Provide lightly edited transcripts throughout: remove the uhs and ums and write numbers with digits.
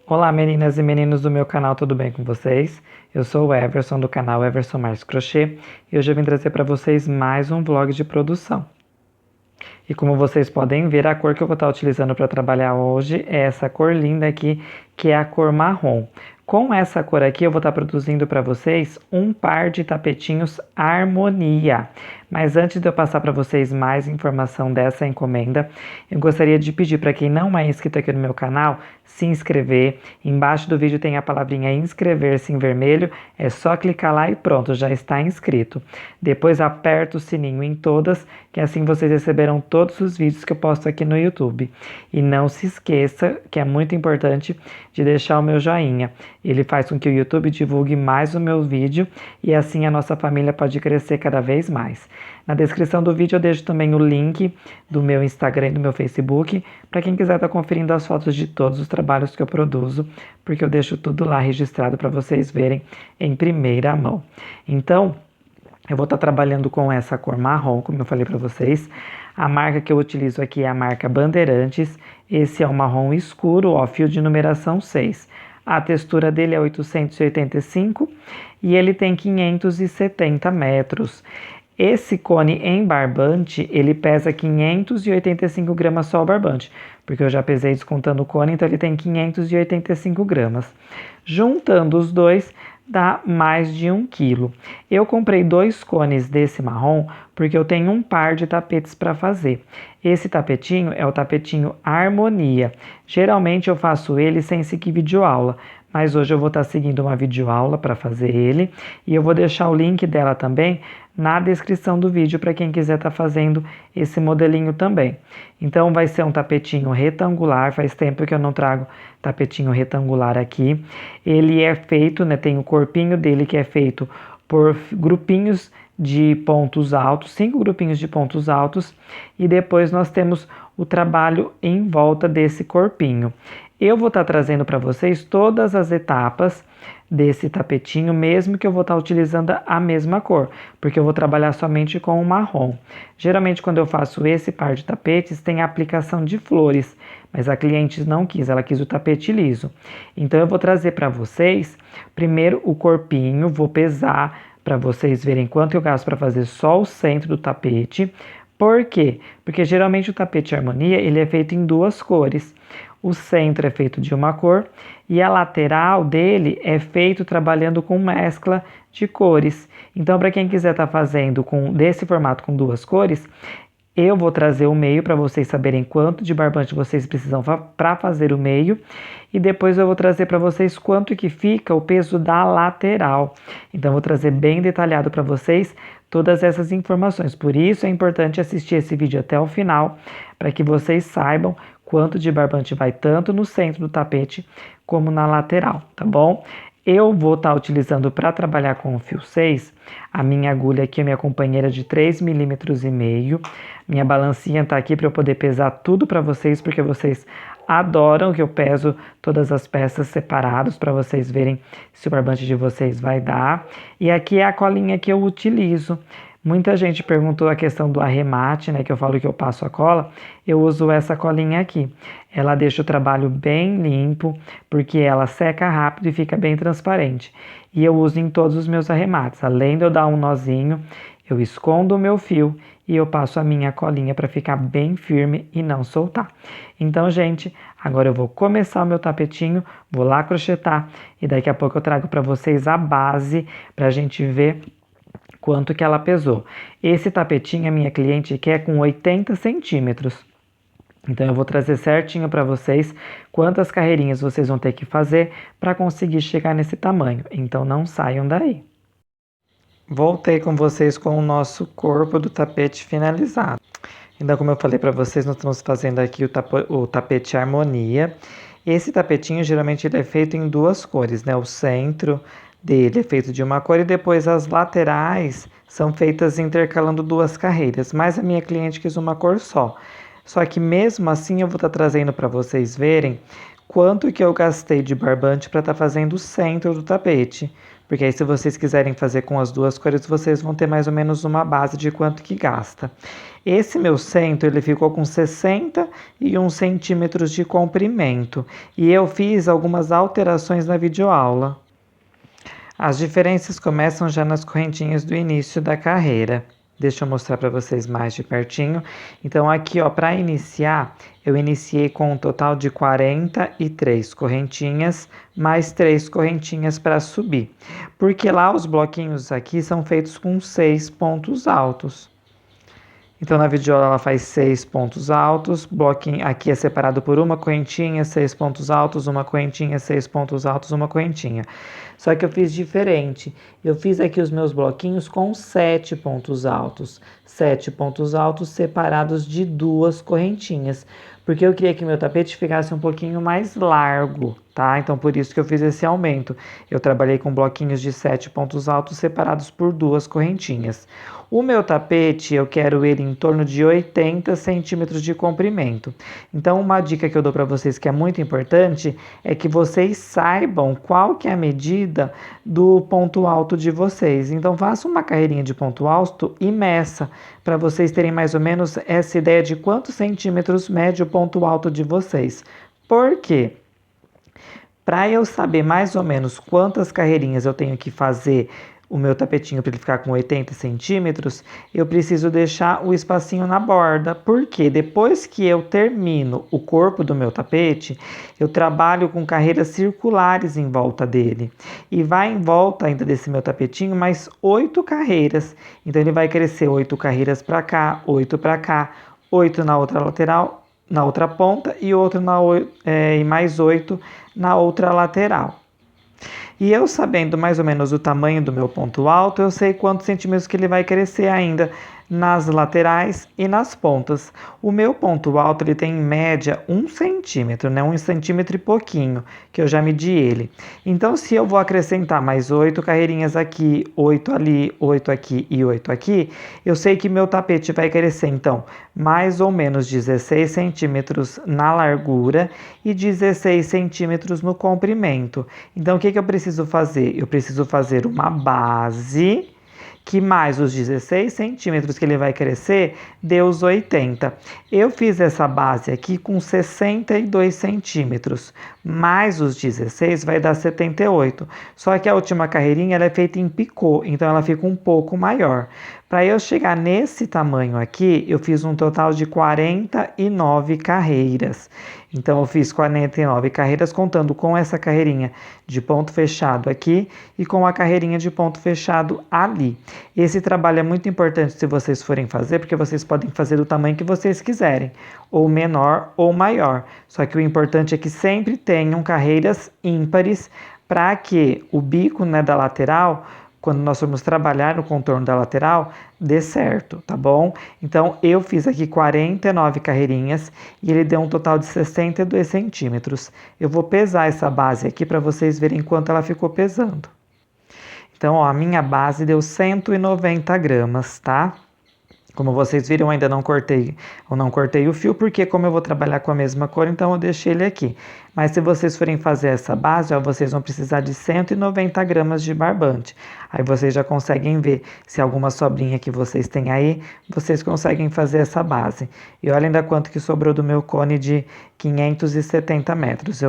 Olá meninas e meninos do meu canal, tudo bem com vocês? Eu sou o Everson do canal Everson Mais Crochê e hoje eu vim trazer para vocês mais um vlog de produção. E como vocês podem ver, a cor que eu vou estar utilizando para trabalhar hoje é essa cor linda aqui, que é a cor marrom. Com essa cor aqui eu vou estar produzindo para vocês um par de tapetinhos Harmonia. Mas antes de eu passar para vocês mais informação dessa encomenda, eu gostaria de pedir para quem não é inscrito aqui no meu canal, se inscrever. Embaixo do vídeo tem a palavrinha inscrever-se em vermelho, é só clicar lá e pronto, já está inscrito. Depois aperta o sininho em todas, que assim vocês receberão todos os vídeos que eu posto aqui no YouTube. E não se esqueça, que é muito importante, de deixar o meu joinha. Ele faz com que o YouTube divulgue mais o meu vídeo e assim a nossa família pode crescer cada vez mais. Na descrição do vídeo eu deixo também o link do meu Instagram e do meu Facebook para quem quiser estar conferindo as fotos de todos os trabalhos que eu produzo, porque eu deixo tudo lá registrado para vocês verem em primeira mão. Então, eu vou estar trabalhando com essa cor marrom, como eu falei para vocês. A marca que eu utilizo aqui é a marca Bandeirantes. Esse é o marrom escuro, ó, fio de numeração 6. A textura dele é 885 e ele tem 570 metros. Esse cone em barbante, ele pesa 585 gramas só o barbante, porque eu já pesei descontando o cone, então ele tem 585 gramas. Juntando os dois, dá mais de 1 quilo. Eu comprei 2 cones desse marrom, porque eu tenho um par de tapetes para fazer. Esse tapetinho é o tapetinho Harmonia. Geralmente eu faço ele sem seguir videoaula, mas hoje eu vou estar seguindo uma videoaula para fazer ele, e eu vou deixar o link dela também na descrição do vídeo para quem quiser estar fazendo esse modelinho também. Então vai ser um tapetinho retangular, faz tempo que eu não trago tapetinho retangular aqui. Ele é feito, né, tem o corpinho dele que é feito por grupinhos de pontos altos, 5 grupinhos de pontos altos, e depois nós temos o trabalho em volta desse corpinho. Eu vou estar trazendo para vocês todas as etapas desse tapetinho, mesmo que eu vou estar utilizando a mesma cor, porque eu vou trabalhar somente com o marrom. Geralmente quando eu faço esse par de tapetes tem a aplicação de flores, mas a cliente não quis, ela quis o tapete liso. Então eu vou trazer para vocês primeiro o corpinho, vou pesar para vocês verem quanto eu gasto para fazer só o centro do tapete. Por quê? Porque geralmente o tapete Harmonia ele é feito em 2 cores. O centro é feito de uma cor e a lateral dele é feito trabalhando com mescla de cores. Então, para quem quiser estar fazendo desse formato com 2 cores, eu vou trazer o meio para vocês saberem quanto de barbante vocês precisam para fazer o meio. E depois eu vou trazer para vocês quanto que fica o peso da lateral. Então, eu vou trazer bem detalhado para vocês todas essas informações. Por isso é importante assistir esse vídeo até o final, para que vocês saibam quanto de barbante vai tanto no centro do tapete como na lateral, tá bom? Eu vou estar utilizando para trabalhar com o fio 6, a minha agulha aqui, a minha companheira de 3,5 mm. Minha balancinha está aqui para eu poder pesar tudo para vocês, porque vocês adoram que eu peso todas as peças separadas para vocês verem se o barbante de vocês vai dar. E aqui é a colinha que eu utilizo. Muita gente perguntou a questão do arremate, né, que eu falo que eu passo a cola. Eu uso essa colinha aqui. Ela deixa o trabalho bem limpo, porque ela seca rápido e fica bem transparente. E eu uso em todos os meus arremates. Além de eu dar um nozinho, eu escondo o meu fio e eu passo a minha colinha para ficar bem firme e não soltar. Então, gente, agora eu vou começar o meu tapetinho, vou lá crochetar e daqui a pouco eu trago para vocês a base para a gente ver quanto que ela pesou. Esse tapetinho a minha cliente quer com 80 centímetros. Então eu vou trazer certinho para vocês quantas carreirinhas vocês vão ter que fazer para conseguir chegar nesse tamanho. Então não saiam daí. Voltei com vocês com o nosso corpo do tapete finalizado. Então, como eu falei para vocês, nós estamos fazendo aqui o tapete Harmonia. Esse tapetinho geralmente ele é feito em 2 cores, né? O centro dele é feito de uma cor e depois as laterais são feitas intercalando 2 carreiras, mas a minha cliente quis uma cor só. Só que mesmo assim eu vou estar trazendo para vocês verem quanto que eu gastei de barbante para estar fazendo o centro do tapete. Porque aí se vocês quiserem fazer com as duas cores, vocês vão ter mais ou menos uma base de quanto que gasta. Esse meu centro, ele ficou com 61 centímetros de comprimento. E eu fiz algumas alterações na videoaula. As diferenças começam já nas correntinhas do início da carreira. Deixa eu mostrar para vocês mais de pertinho. Então aqui, ó, para iniciar, eu iniciei com um total de 43 correntinhas, mais 3 correntinhas para subir. Porque lá os bloquinhos aqui são feitos com 6 pontos altos. Então, na videoaula ela faz 6 pontos altos, bloquinho aqui é separado por uma correntinha, 6 pontos altos, uma correntinha, 6 pontos altos, uma correntinha. Só que eu fiz diferente. Eu fiz aqui os meus bloquinhos com 7 pontos altos. 7 pontos altos separados de 2 correntinhas. Porque eu queria que meu tapete ficasse um pouquinho mais largo, tá? Então, por isso que eu fiz esse aumento. Eu trabalhei com bloquinhos de 7 pontos altos separados por 2 correntinhas. O meu tapete, eu quero ele em torno de 80 centímetros de comprimento. Então, uma dica que eu dou para vocês que é muito importante é que vocês saibam qual que é a medida do ponto alto de vocês. Então, faça uma carreirinha de ponto alto e meça, para vocês terem mais ou menos essa ideia de quantos centímetros mede o ponto alto de vocês. Por quê? Para eu saber mais ou menos quantas carreirinhas eu tenho que fazer o meu tapetinho para ele ficar com 80 centímetros, eu preciso deixar o espacinho na borda, porque depois que eu termino o corpo do meu tapete, eu trabalho com carreiras circulares em volta dele. E vai em volta ainda desse meu tapetinho mais 8 carreiras. Então ele vai crescer 8 carreiras para cá, 8 para cá, 8 na outra lateral, na outra ponta e e mais 8 na outra lateral. E eu sabendo mais ou menos o tamanho do meu ponto alto, eu sei quantos centímetros que ele vai crescer ainda nas laterais e nas pontas. O meu ponto alto ele tem em média 1 centímetro, né? 1 centímetro e pouquinho, que eu já medi ele. Então, se eu vou acrescentar mais 8 carreirinhas aqui, 8 ali, 8 aqui e 8 aqui, eu sei que meu tapete vai crescer, então, mais ou menos 16 centímetros na largura e 16 centímetros no comprimento. Então, o que eu preciso fazer? Eu preciso fazer uma base que mais os 16 centímetros que ele vai crescer, dê os 80. Eu fiz essa base aqui com 62 centímetros, mais os 16 vai dar 78. Só que a última carreirinha ela é feita em picô, então ela fica um pouco maior. Para eu chegar nesse tamanho aqui, eu fiz um total de 49 carreiras. Então, eu fiz 49 carreiras contando com essa carreirinha de ponto fechado aqui e com a carreirinha de ponto fechado ali. Esse trabalho é muito importante se vocês forem fazer, porque vocês podem fazer do tamanho que vocês quiserem, ou menor ou maior. Só que o importante é que sempre tenham carreiras ímpares para que o bico, né, da lateral, quando nós formos trabalhar no contorno da lateral, dê certo, tá bom? Então, eu fiz aqui 49 carreirinhas e ele deu um total de 62 centímetros. Eu vou pesar essa base aqui para vocês verem quanto ela ficou pesando. Então, ó, a minha base deu 190 gramas, tá? Como vocês viram, eu ainda não cortei o fio, porque como eu vou trabalhar com a mesma cor, então eu deixei ele aqui. Mas se vocês forem fazer essa base, ó, vocês vão precisar de 190 gramas de barbante. Aí vocês já conseguem ver se alguma sobrinha que vocês têm aí, vocês conseguem fazer essa base. E olha ainda quanto que sobrou do meu cone de 570 metros.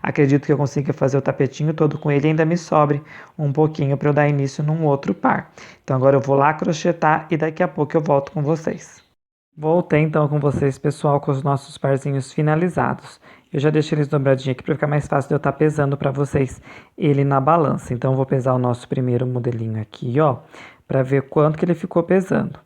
Acredito que eu consiga fazer o tapetinho todo com ele e ainda me sobre um pouquinho para eu dar início num outro par. Então agora eu vou lá crochetar e daqui a pouco eu volto com vocês. Voltei então com vocês, pessoal, com os nossos parzinhos finalizados. Eu já deixei eles dobradinhos aqui para ficar mais fácil de eu estar pesando para vocês ele na balança. Então, eu vou pesar o nosso primeiro modelinho aqui, ó, para ver quanto que ele ficou pesando.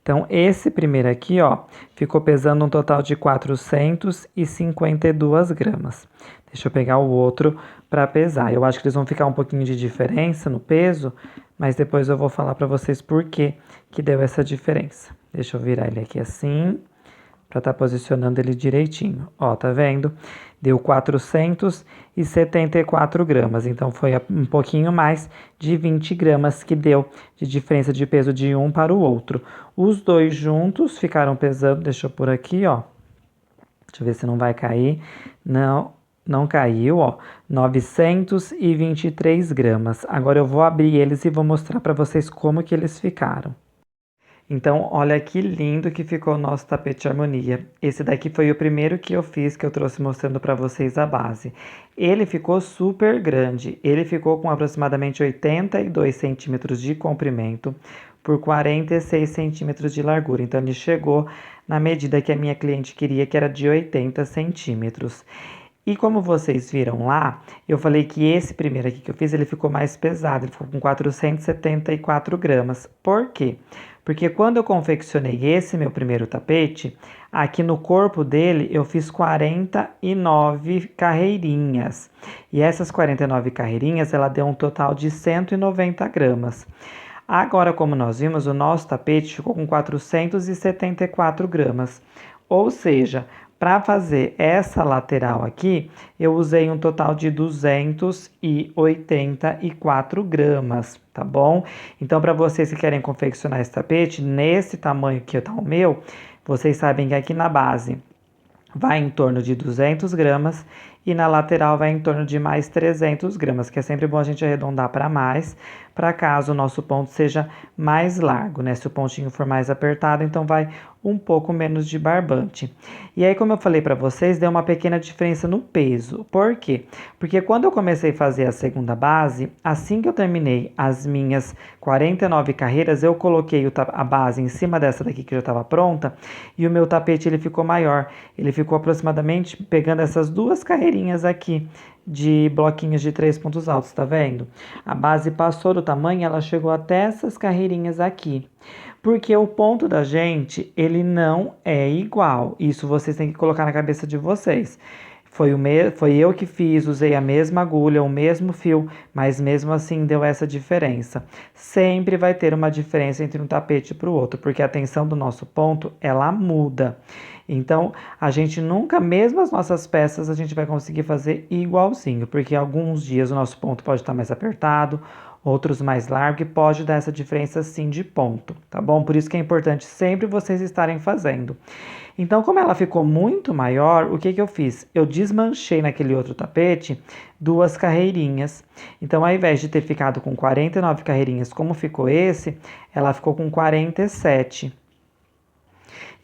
Então, esse primeiro aqui, ó, ficou pesando um total de 452 gramas. Deixa eu pegar o outro para pesar. Eu acho que eles vão ficar um pouquinho de diferença no peso, mas depois eu vou falar para vocês por que deu essa diferença. Deixa eu virar ele aqui assim, para estar posicionando ele direitinho. Ó, tá vendo? Deu 474 gramas, então foi um pouquinho mais de 20 gramas que deu de diferença de peso de um para o outro. Os dois juntos ficaram pesando, deixa eu pôr aqui, ó. Deixa eu ver se não vai cair. Não, não caiu, ó, 923 gramas. Agora eu vou abrir eles e vou mostrar para vocês como que eles ficaram. Então, olha que lindo que ficou o nosso tapete harmonia. Esse daqui foi o primeiro que eu fiz, que eu trouxe mostrando para vocês a base. Ele ficou super grande. Ele ficou com aproximadamente 82 centímetros de comprimento por 46 centímetros de largura. Então, ele chegou na medida que a minha cliente queria, que era de 80 centímetros. E como vocês viram lá, eu falei que esse primeiro aqui que eu fiz, ele ficou mais pesado, ele ficou com 474 gramas. Por quê? Porque quando eu confeccionei esse meu primeiro tapete, aqui no corpo dele eu fiz 49 carreirinhas. E essas 49 carreirinhas, ela deu um total de 190 gramas. Agora, como nós vimos, o nosso tapete ficou com 474 gramas. Ou seja, para fazer essa lateral aqui, eu usei um total de 284 gramas, tá bom? Então, para vocês que querem confeccionar esse tapete, nesse tamanho que tá o meu, vocês sabem que aqui na base vai em torno de 200 gramas e na lateral vai em torno de mais 300 gramas, que é sempre bom a gente arredondar para mais, para caso o nosso ponto seja mais largo, né? Se o pontinho for mais apertado, então vai um pouco menos de barbante. E aí, como eu falei para vocês, deu uma pequena diferença no peso. Por quê? Porque quando eu comecei a fazer a segunda base, assim que eu terminei as minhas 49 carreiras, eu coloquei a base em cima dessa daqui que já estava pronta, e o meu tapete ele ficou maior. Ele ficou aproximadamente pegando essas duas carreirinhas aqui de bloquinhos de 3 pontos altos, tá vendo? A base passou do tamanho, ela chegou até essas carreirinhas aqui. Porque o ponto da gente, ele não é igual. Isso vocês têm que colocar na cabeça de vocês. Foi eu que fiz, usei a mesma agulha, o mesmo fio, mas mesmo assim deu essa diferença. Sempre vai ter uma diferença entre um tapete para o outro, porque a tensão do nosso ponto, ela muda. Então, a gente nunca, mesmo as nossas peças, a gente vai conseguir fazer igualzinho, porque alguns dias o nosso ponto pode estar mais apertado, outros mais largo, e pode dar essa diferença sim de ponto, tá bom? Por isso que é importante sempre vocês estarem fazendo. Então, como ela ficou muito maior, o que que eu fiz? Eu desmanchei naquele outro tapete duas carreirinhas. Então, ao invés de ter ficado com 49 carreirinhas, como ficou esse, ela ficou com 47.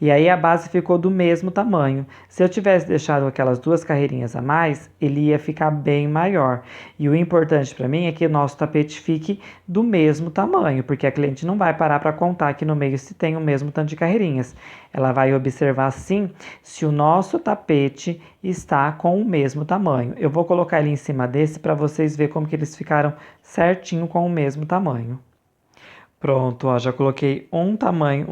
E aí a base ficou do mesmo tamanho. Se eu tivesse deixado aquelas duas carreirinhas a mais, ele ia ficar bem maior. E o importante para mim é que o nosso tapete fique do mesmo tamanho, porque a cliente não vai parar para contar aqui no meio se tem o mesmo tanto de carreirinhas. Ela vai observar sim se o nosso tapete está com o mesmo tamanho. Eu vou colocar ele em cima desse para vocês verem como que eles ficaram certinho com o mesmo tamanho. Pronto, ó, já coloquei um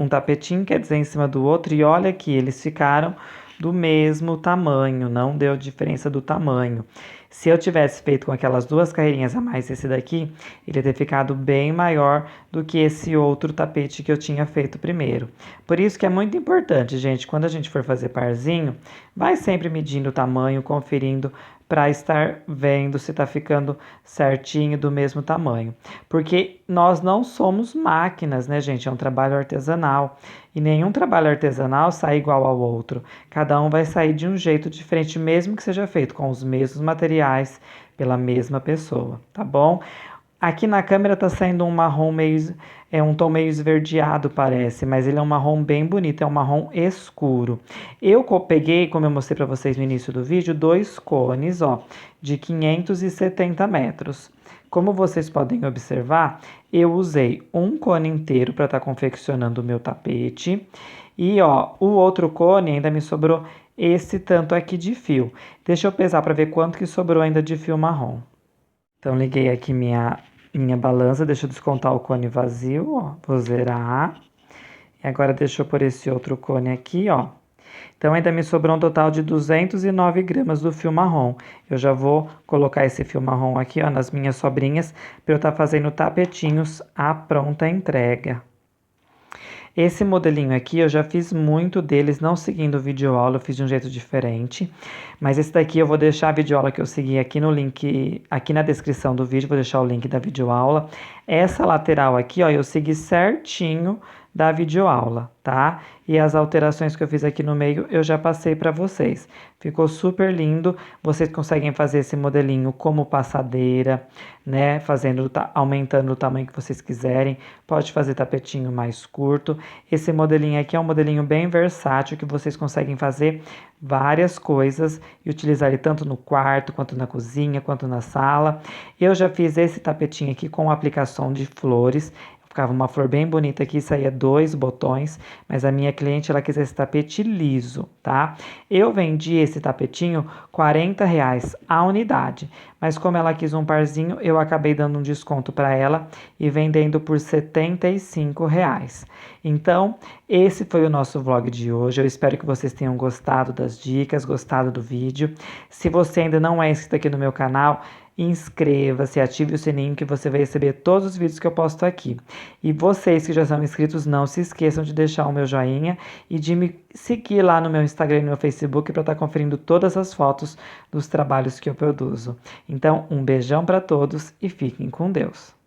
tapetinho, quer dizer, em cima do outro, e olha aqui, eles ficaram do mesmo tamanho, não deu diferença do tamanho. Se eu tivesse feito com aquelas duas carreirinhas a mais esse daqui, ele ia ter ficado bem maior do que esse outro tapete que eu tinha feito primeiro. Por isso que é muito importante, gente, quando a gente for fazer parzinho, vai sempre medindo o tamanho, conferindo para estar vendo se está ficando certinho do mesmo tamanho. Porque nós não somos máquinas, né, gente? É um trabalho artesanal. E nenhum trabalho artesanal sai igual ao outro. Cada um vai sair de um jeito diferente, mesmo que seja feito com os mesmos materiais, pela mesma pessoa, tá bom? Aqui na câmera tá saindo um marrom meio, um tom meio esverdeado, parece, mas ele é um marrom bem bonito, é um marrom escuro. Eu peguei, como eu mostrei para vocês no início do vídeo, dois cones, ó, de 570 metros. Como vocês podem observar, eu usei um cone inteiro para estar confeccionando o meu tapete. E, ó, o outro cone ainda me sobrou esse tanto aqui de fio. Deixa eu pesar para ver quanto que sobrou ainda de fio marrom. Então, liguei aqui minha balança, deixa eu descontar o cone vazio, ó, vou zerar. E agora deixa eu pôr esse outro cone aqui, ó. Então, ainda me sobrou um total de 209 gramas do fio marrom. Eu já vou colocar esse fio marrom aqui, ó, nas minhas sobrinhas, para eu estar fazendo tapetinhos à pronta entrega. Esse modelinho aqui, eu já fiz muito deles, não seguindo o videoaula, eu fiz de um jeito diferente. Mas esse daqui eu vou deixar a videoaula que eu segui aqui no link, aqui na descrição do vídeo, vou deixar o link da videoaula. Essa lateral aqui, ó, eu segui certinho da videoaula, tá? E as alterações que eu fiz aqui no meio eu já passei para vocês. Ficou super lindo. Vocês conseguem fazer esse modelinho como passadeira, né? Aumentando o tamanho que vocês quiserem. Pode fazer tapetinho mais curto. Esse modelinho aqui é um modelinho bem versátil que vocês conseguem fazer várias coisas e utilizar ele tanto no quarto, quanto na cozinha, quanto na sala. Eu já fiz esse tapetinho aqui com aplicação de flores. Ficava uma flor bem bonita aqui, saía 2 botões, mas a minha cliente ela quis esse tapete liso, tá? Eu vendi esse tapetinho R$ 40 a unidade, mas como ela quis um parzinho, eu acabei dando um desconto para ela e vendendo por R$ 75. Então, esse foi o nosso vlog de hoje. Eu espero que vocês tenham gostado das dicas, gostado do vídeo. Se você ainda não é inscrito aqui no meu canal, inscreva-se, ative o sininho que você vai receber todos os vídeos que eu posto aqui. E vocês que já são inscritos, não se esqueçam de deixar o meu joinha e de me seguir lá no meu Instagram e no meu Facebook para estar conferindo todas as fotos dos trabalhos que eu produzo. Então, um beijão para todos e fiquem com Deus.